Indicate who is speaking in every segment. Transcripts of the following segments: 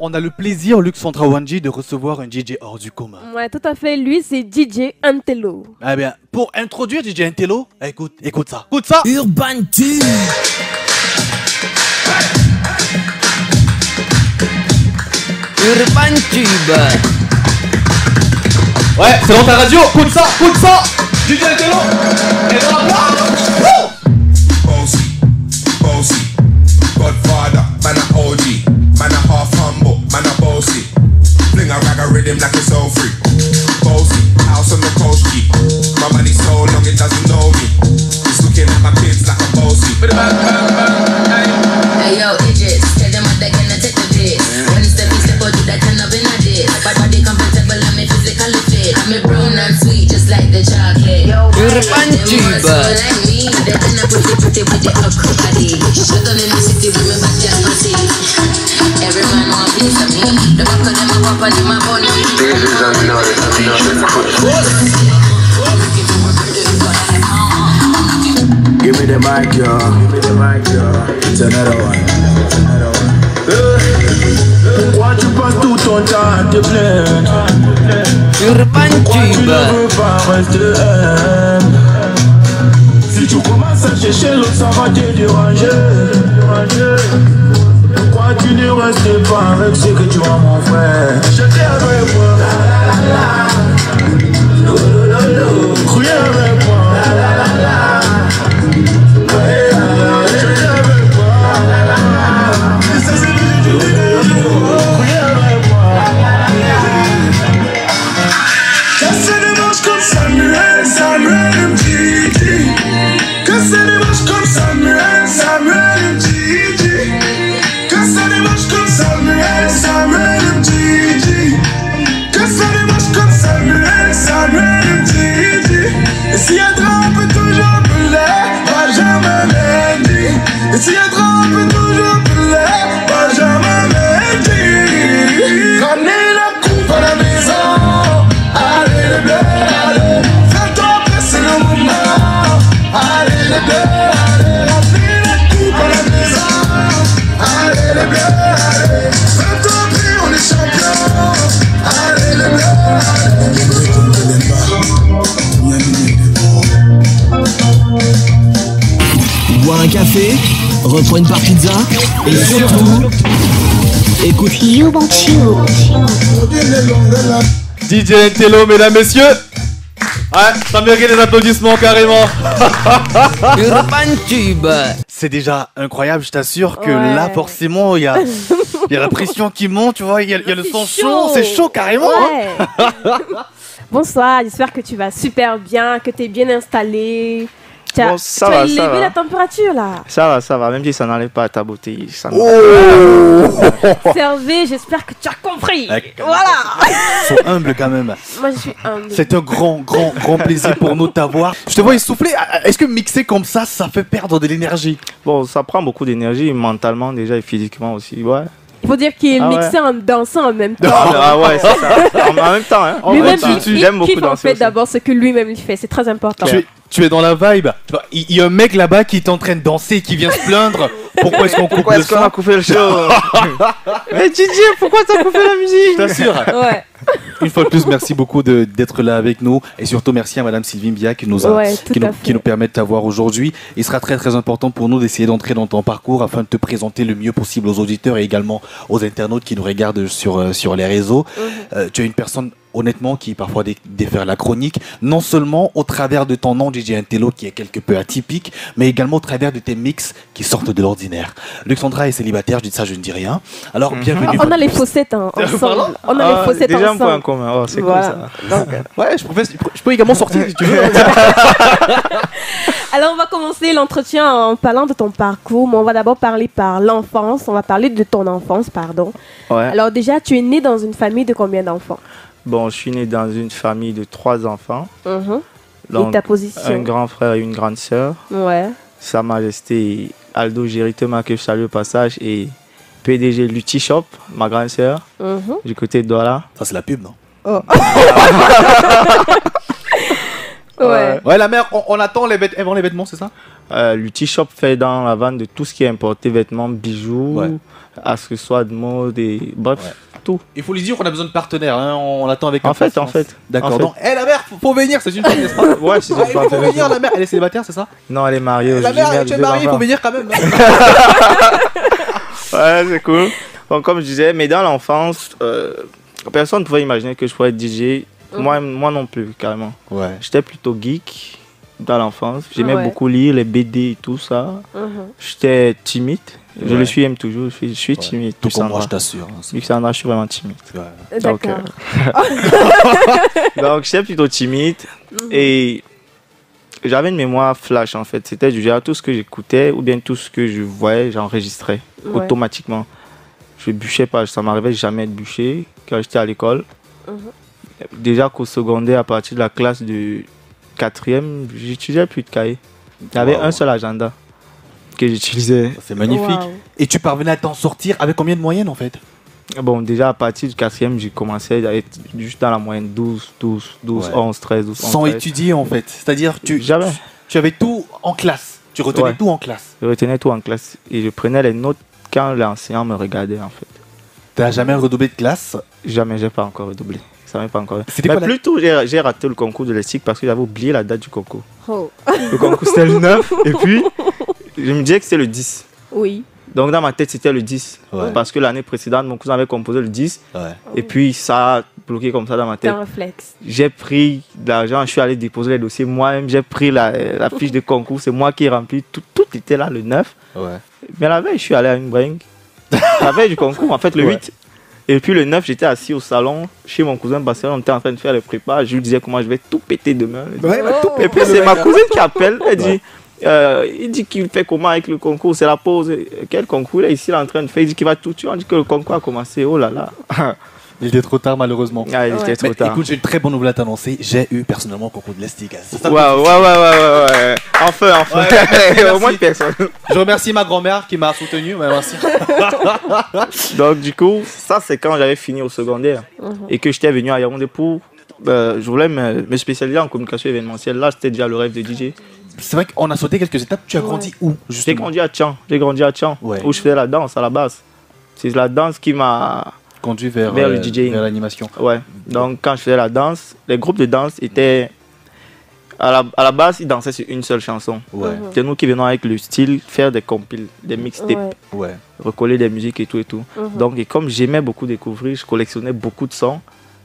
Speaker 1: on a le plaisir, Luxandra Wanji, de recevoir un DJ hors du commun.
Speaker 2: Ouais, tout à fait. Lui, c'est DJ Antello.
Speaker 1: Eh bien, pour introduire DJ Antello, écoute ça. Écoute ça.
Speaker 3: Urban Tube. Urban Tube.
Speaker 1: Ouais, c'est dans ta radio. Écoute ça. DJ Antello. Et dans la
Speaker 4: Bossy, Godfather, man a OG, man a half humble, man a bossy. Fling a rag a rhythm like it's all free. Bossy, house on the coast G. My money so long it doesn't know me. It's looking at my kids like a bossy.
Speaker 5: Hey yo, Idris, tell them what they're gonna take the piss. When step or do that turn up in a dish. But body comfortable, I'm a physically fit. I'm a brown and sweet, just like the chocolate.
Speaker 3: Urban Tube.
Speaker 5: They're gonna pretty with the upper body. Shut down in the city with me back just for see. Every man want a piece of me. The back of them a pop and them a bunny.
Speaker 6: This is another DJ Chris.
Speaker 7: Give me the mic, yo. It's another one. Pourquoi tu passes tout ton temps à te plaindre?
Speaker 3: Urban
Speaker 7: Pourquoi tu
Speaker 3: Tube.
Speaker 7: ne veux pas rester humble? Si tu commences à chercher l'autre, ça va te déranger. Pourquoi tu ne restes pas avec ce que tu as, mon frère? Je t'ai avec moi. Crie avec moi. Si un drap peut toujours brûler, va jamais mentir. Et si un drap peut toujours brûler, va jamais mentir. Ramenez la coupe à la maison. Allez les bleus, allez. Fais-toi passer le moment. Allez les bleus, allez. Ramenez la coupe à la maison. Allez les bleus, allez. Fais-toi plus, on est champions. Allez les bleus, allez.
Speaker 3: Bois un café, reprends une part pizza et surtout, écoute
Speaker 8: Urban Tube.
Speaker 1: DJ Antello, mesdames, messieurs. Ouais, ça mérite des applaudissements carrément.
Speaker 3: Urban Tube.
Speaker 1: C'est déjà incroyable, je t'assure que
Speaker 2: Ouais.
Speaker 1: là, forcément, il y a la pression qui monte, tu vois, il y a le son
Speaker 2: C'est
Speaker 1: chaud, c'est chaud carrément. hein.
Speaker 2: Ouais. Bonsoir, j'espère que tu vas super bien, que tu es bien installé.
Speaker 9: Bon, ça
Speaker 2: tu
Speaker 9: va,
Speaker 2: as
Speaker 9: ça
Speaker 2: élevé
Speaker 9: va.
Speaker 2: la température là.
Speaker 9: Ça va, même si ça n'enlève pas à ta beauté. Ça
Speaker 2: Servé, j'espère que tu as compris.
Speaker 1: Ouais,
Speaker 2: Voilà.
Speaker 1: Ils sont humbles quand même.
Speaker 2: Moi je suis humble.
Speaker 1: C'est un grand plaisir pour nous de t'avoir. Je te vois essoufflé. Est-ce que mixer comme ça fait perdre de l'énergie?
Speaker 9: Bon, ça prend beaucoup d'énergie, mentalement déjà et physiquement aussi, ouais.
Speaker 2: Il faut dire qu'il est
Speaker 9: Ah ouais.
Speaker 2: mixé en dansant en même temps.
Speaker 9: Ah ouais, c'est ça. En même temps, hein.
Speaker 2: Lui-même,
Speaker 9: J'aime
Speaker 2: il
Speaker 9: beaucoup
Speaker 2: kiffe en
Speaker 9: danser
Speaker 2: fait
Speaker 9: aussi.
Speaker 2: d'abord ce que lui-même il fait. C'est très important.
Speaker 1: Tu es dans la vibe. Tu vois, il y a un mec là-bas qui est en train de danser, qui vient se plaindre. Pourquoi est-ce qu'on coupe
Speaker 9: Pourquoi
Speaker 1: le
Speaker 9: est-ce qu'on a
Speaker 1: son?
Speaker 9: coupé le show? Mais DJ, pourquoi t'as coupé la musique?
Speaker 1: Je t'assure.
Speaker 2: Ouais.
Speaker 1: Une fois de plus, merci beaucoup d'être là avec nous. Et surtout, merci à Madame Sylvie Mbia qui nous a,
Speaker 2: Ouais, tout à fait.
Speaker 1: qui nous permet de t'avoir aujourd'hui. Il sera très très important pour nous d'essayer d'entrer dans ton parcours afin de te présenter le mieux possible aux auditeurs et également aux internautes qui nous regardent sur les réseaux. Tu es une personne honnêtement qui parfois défaire la chronique, non seulement au travers de ton nom DJ Antello qui est quelque peu atypique, mais également au travers de tes mix qui sortent de l'ordinaire. Luxandra est célibataire, je dis ça, je ne dis rien. Alors bienvenue.
Speaker 2: On a les faussettes ensemble. On a les faussettes
Speaker 9: déjà
Speaker 2: ensemble.
Speaker 9: un point en commun, oh, c'est
Speaker 2: Voilà.
Speaker 9: cool ça.
Speaker 2: Donc,
Speaker 1: Ouais, je peux également sortir si tu veux.
Speaker 2: alors on va commencer l'entretien en parlant de ton parcours, mais on va d'abord parler par l'enfance. On va parler de ton enfance, pardon.
Speaker 9: Ouais.
Speaker 2: Alors déjà, tu es né dans une famille de combien d'enfants?
Speaker 9: Bon, je suis né dans une famille de 3 enfants.
Speaker 2: Et
Speaker 9: Donc,
Speaker 2: ta position?
Speaker 9: un grand frère et une grande sœur.
Speaker 2: Ouais.
Speaker 9: Sa Majesté Aldo Géritema, que je salue au passage, et PDG Lutti Shop, ma grande sœur, du côté de Douala.
Speaker 1: Ça, c'est la pub, non?
Speaker 2: Ouais.
Speaker 1: Ouais, la mère, on attend les vêtements, c'est ça?
Speaker 9: Lutti Shop fait dans la vente de tout ce qui est importé, vêtements, bijoux, accessoires de mode et bref, tout.
Speaker 1: Il faut lui dire qu'on a besoin de partenaires, hein. On l'attend avec
Speaker 9: En fait.
Speaker 1: D'accord.
Speaker 9: En fait.
Speaker 1: Donc, la mère, faut venir, c'est une femme, n'est-ce pas?
Speaker 9: Ouais, c'est
Speaker 1: Il faut venir, la mère. Elle est célibataire, c'est ça?
Speaker 9: Non, elle est mariée.
Speaker 1: La
Speaker 9: aujourd'hui,
Speaker 1: mère, tu es mariée, il faut venir quand même.
Speaker 9: Ouais, c'est cool. Donc, comme je disais, mais dans l'enfance, personne ne pouvait imaginer que je pourrais être DJ. Moi non plus, carrément.
Speaker 1: Ouais.
Speaker 9: J'étais plutôt geek dans l'enfance. J'aimais beaucoup lire les BD et tout ça. J'étais timide. Je le suis même toujours. Je suis timide.
Speaker 1: Tout comme moi, je t'assure.
Speaker 9: Luxandra, je suis vraiment timide.
Speaker 2: D'accord.
Speaker 9: Donc, j'étais plutôt timide. Et j'avais une mémoire flash, en fait. C'était du genre, tout ce que j'écoutais ou bien tout ce que je voyais, j'enregistrais automatiquement. Je bûchais pas. Ça m'arrivait jamais de bûcher quand j'étais à l'école. Déjà qu'au secondaire, à partir de la classe de 4e, j'utilisais plus de cahier. Il y avait un seul agenda que j'utilisais.
Speaker 1: C'est magnifique.
Speaker 2: Wow.
Speaker 1: Et tu parvenais à t'en sortir avec combien de moyenne en fait?
Speaker 9: Bon, déjà à partir du 4e, j'ai commencé à être juste dans la moyenne 12, 11, 13, 12, 11,
Speaker 1: Sans
Speaker 9: 13.
Speaker 1: étudier en fait. C'est-à-dire
Speaker 9: Jamais.
Speaker 1: tu avais tout en classe. Tu retenais tout en classe.
Speaker 9: Je retenais tout en classe et je prenais les notes quand l'enseignant me regardait en fait.
Speaker 1: T'as jamais redoublé de classe?
Speaker 9: Jamais, j'ai pas encore redoublé. Ça m'est pas encore.
Speaker 1: C'était
Speaker 9: Mais
Speaker 1: quoi
Speaker 9: plutôt, j'ai raté le concours de lexique parce que j'avais oublié la date du concours.
Speaker 2: Oh.
Speaker 9: Le concours c'était le 9 et puis je me disais que c'était le 10.
Speaker 2: Oui.
Speaker 9: Donc dans ma tête c'était le 10 parce que l'année précédente mon cousin avait composé le 10 et puis ça a bloqué comme ça dans ma
Speaker 2: C'est
Speaker 9: tête.
Speaker 2: un réflexe.
Speaker 9: J'ai pris de l'argent, je suis allé déposer les dossiers moi-même, j'ai pris la fiche de concours, c'est moi qui ai rempli, tout était là le 9. Mais la veille je suis allé à une bringue, la veille du concours en fait le 8. Et puis le 9, j'étais assis au salon chez mon cousin parce qu'on était en train de faire les prépas. Je lui disais comment je vais tout péter demain. Et puis c'est ma cousine qui appelle. Elle dit, il dit qu'il fait comment avec le concours. C'est la pause. Quel concours il est ici, il est en train de faire. Il dit qu'il va tout tuer. On dit que le concours a commencé. Oh là là.
Speaker 1: Il était trop tard malheureusement.
Speaker 9: Ah, il était trop
Speaker 1: Mais
Speaker 9: tard.
Speaker 1: écoute, j'ai une très bonne nouvelle à t'annoncer. J'ai eu personnellement le concours de l'Estique.
Speaker 9: Ouais. Enfin. Au moins une personne.
Speaker 1: Je remercie ma grand-mère qui m'a soutenu. Merci.
Speaker 9: Donc du coup, ça c'est quand j'avais fini au secondaire et que j'étais venu à Yaoundé pour... je voulais me spécialiser en communication événementielle. Là, c'était déjà le rêve de DJ.
Speaker 1: C'est vrai qu'on a sauté quelques étapes. Tu as grandi où
Speaker 9: J'ai
Speaker 1: justement?
Speaker 9: grandi à Tchan. Où je faisais la danse à la base. C'est la danse qui m'a
Speaker 1: Conduit vers
Speaker 9: le DJing.
Speaker 1: vers l'animation.
Speaker 9: Ouais. Donc quand je faisais la danse, les groupes de danse étaient... À la base, ils dansaient sur une seule chanson. C'est nous qui venons avec le style faire des compiles, des mixtapes, recoller des musiques et tout. Donc et comme j'aimais beaucoup découvrir, je collectionnais beaucoup de sons.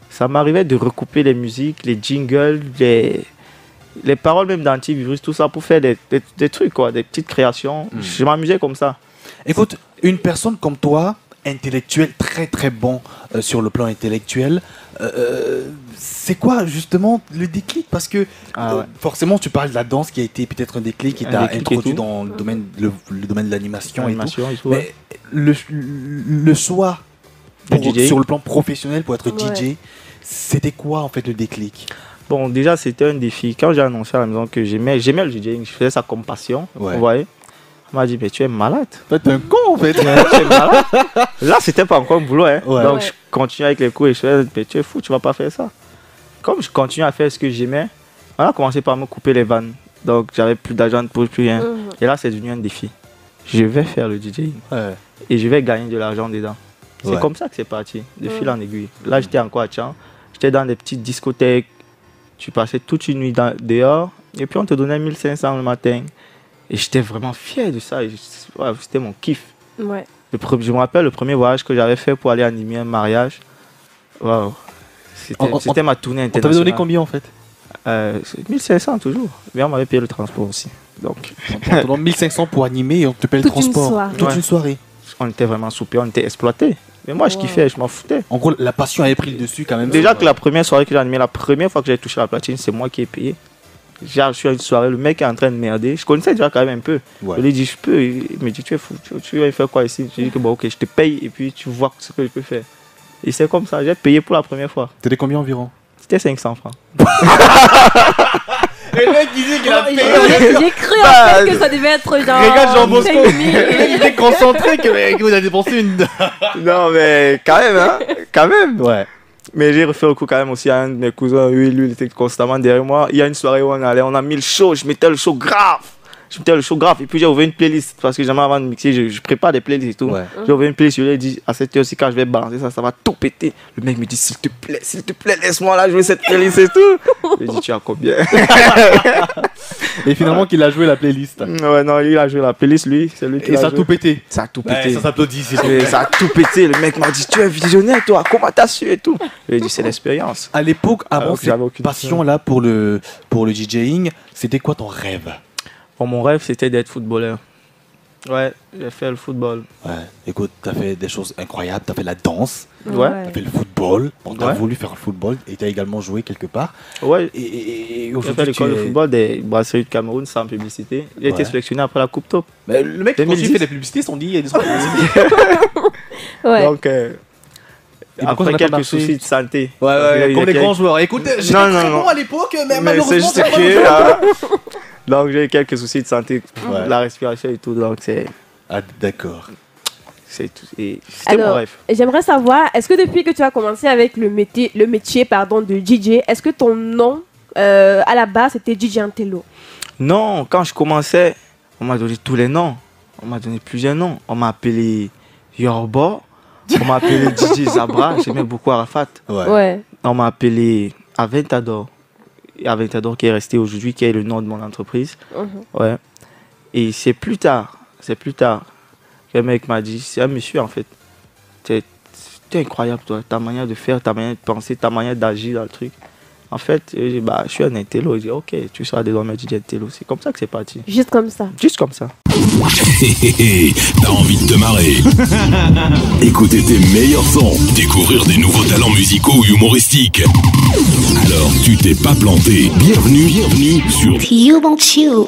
Speaker 9: Ça m'arrivait de recouper les musiques, les jingles, les paroles même d'antivirus, tout ça pour faire des trucs, quoi, des petites créations. Je m'amusais comme ça.
Speaker 1: Écoute, une personne comme toi, intellectuel, très très bon sur le plan intellectuel, c'est quoi justement le déclic? Parce que forcément tu parles de la danse qui a été peut-être un déclic qui t'a introduit dans le domaine, le domaine de l'animation et tout. Mais le choix sur le plan professionnel pour être DJ, c'était quoi en fait le déclic?
Speaker 9: Bon, déjà c'était un défi. Quand j'ai annoncé à la maison que j'aimais le DJing, je faisais ça comme passion, vous voyez. On m'a dit, mais tu es malade.
Speaker 1: T'es un con en fait.
Speaker 9: Tu es malade. Là, c'était pas encore un boulot. Hein. Donc, je continuais avec les cours et je faisais, mais tu es fou, tu vas pas faire ça. Comme je continuais à faire ce que j'aimais, on a commencé par me couper les vannes. Donc, j'avais plus d'argent, plus rien. Et là, c'est devenu un défi. Je vais faire le DJ et je vais gagner de l'argent dedans. C'est comme ça que c'est parti, de fil en aiguille. Là, j'étais encore à Tchan. J'étais dans des petites discothèques. Tu passais toute une nuit dehors et puis on te donnait 1500 le matin. Et j'étais vraiment fier de ça. C'était mon kiff. Je me rappelle le premier voyage que j'avais fait pour aller animer un mariage. Waouh. C'était ma tournée internationale.
Speaker 1: On t'avait donné combien en fait?
Speaker 9: 1500 toujours. Mais on m'avait payé le transport aussi. Donc.
Speaker 1: On te donne 1500 pour animer et on te paye le transport. Toute une soirée.
Speaker 9: On était vraiment soupés, on était exploités. Mais moi je kiffais, je m'en foutais.
Speaker 1: En gros, la passion avait pris le dessus quand même.
Speaker 9: Déjà que la première soirée que j'ai animée, la première fois que j'ai touché la platine, c'est moi qui ai payé. Je suis à une soirée, le mec est en train de merder. Je connaissais déjà quand même un peu. Je lui ai dit, je peux. Il me dit, tu es fou, tu vas faire quoi ici? Je lui ai dit que bon, ok, je te paye et puis tu vois ce que je peux faire. Et c'est comme ça, j'ai payé pour la première fois.
Speaker 1: C'était combien environ?
Speaker 9: C'était 500 francs.
Speaker 1: Le mec disait qu'il a payé.
Speaker 2: J'ai cru en fait que ça devait être genre.
Speaker 1: Regarde Jean Bosco. Il était concentré que vous avez dépensé une.
Speaker 9: Non, mais quand même, hein. Quand même. Mais j'ai refait le coup quand même aussi à un de mes cousins. Lui, il était constamment derrière moi. Il y a une soirée où on allait, on a mis le show, je mettais le show grave. je mettais le show grave. Et puis j'ai ouvert une playlist parce que jamais avant de mixer, je prépare des playlists et tout.
Speaker 1: Ouais.
Speaker 9: J'ai ouvert une playlist, je lui ai dit à cette heure-ci, quand je vais balancer ça, ça va tout péter. Le mec me dit, s'il te plaît, laisse-moi là jouer cette playlist et tout. Je lui ai dit, tu as combien?
Speaker 1: Et finalement, qu'il a joué la playlist.
Speaker 9: Ouais, non, lui, il a joué la playlist, lui. C'est lui qui
Speaker 1: Et ça a tout pété.
Speaker 9: Ça a tout pété.
Speaker 1: Ouais, ça s'applaudit.
Speaker 9: Ça a tout pété. Le mec m'a dit, tu es visionnaire, toi, comment t'as su et tout. Je lui ai dit, c'est l'expérience.
Speaker 1: À l'époque, avant
Speaker 9: Alors que j'avais aucune
Speaker 1: cette passion-là pour le DJing, c'était quoi ton rêve?
Speaker 9: Bon, mon rêve, c'était d'être footballeur. Ouais, j'ai fait le football.
Speaker 1: Ouais, écoute, t'as fait des choses incroyables, t'as fait la danse,
Speaker 9: Ouais.
Speaker 1: t'as fait le football, on t'a
Speaker 9: Ouais.
Speaker 1: voulu faire le football et t'as également joué quelque part.
Speaker 9: Ouais.
Speaker 1: Et
Speaker 9: J'ai
Speaker 1: aujourd'hui,
Speaker 9: fait l'école de
Speaker 1: tu es-
Speaker 9: football des Brasseries de Cameroun sans publicité. J'ai été
Speaker 1: Ouais.
Speaker 9: sélectionné après la Coupe Top.
Speaker 1: Mais le mec, quand
Speaker 9: 2010.
Speaker 1: il fait des publicités, on dit il y a des
Speaker 2: Ouais.
Speaker 9: Donc,
Speaker 1: Et pourquoi ça
Speaker 9: après
Speaker 1: n'a pas
Speaker 9: quelques
Speaker 1: marché?
Speaker 9: soucis de santé.
Speaker 1: Ouais,
Speaker 9: Il y
Speaker 1: comme
Speaker 9: a
Speaker 1: les
Speaker 9: quelques-
Speaker 1: grands joueurs. Écoute, j'étais
Speaker 9: Non,
Speaker 1: très
Speaker 9: non,
Speaker 1: bon
Speaker 9: non.
Speaker 1: à l'époque, mais
Speaker 9: Mais c'est
Speaker 1: malheureusement,
Speaker 9: juste
Speaker 1: c'est pas
Speaker 9: que.
Speaker 1: bon.
Speaker 9: Donc, j'ai eu quelques soucis de santé,
Speaker 1: Ouais.
Speaker 9: la respiration et tout. Donc, c'est
Speaker 1: Ah, d'accord.
Speaker 9: tout. Et c'était mon
Speaker 2: Alors,
Speaker 9: rêve.
Speaker 2: j'aimerais savoir, est-ce que depuis que tu as commencé avec le métier de DJ, est-ce que ton nom à la base c'était DJ Antello?
Speaker 9: Non, quand je commençais, on m'a donné tous les noms. On m'a donné plusieurs noms. On m'a appelé Yorba. On m'a appelé DJ Zabra. J'aimais beaucoup Arafat.
Speaker 2: Ouais.
Speaker 9: On m'a appelé Aventador. Aventador qui est resté aujourd'hui, qui est le nom de mon entreprise. Ouais. Et c'est plus tard que le mec m'a dit, c'est un monsieur en fait. T'es incroyable toi, ta manière de faire, ta manière de penser, ta manière d'agir dans le truc. En fait, j'ai dit, bah, je suis un intello. Il dit, ok, tu seras désormais DJ intello. C'est comme ça que c'est parti.
Speaker 2: Juste comme ça.
Speaker 9: Juste comme ça.
Speaker 3: T'as envie de te marrer. Écouter tes meilleurs sons. Découvrir des nouveaux talents musicaux ou humoristiques. Alors, tu t'es pas planté. Bienvenue sur
Speaker 8: You want you.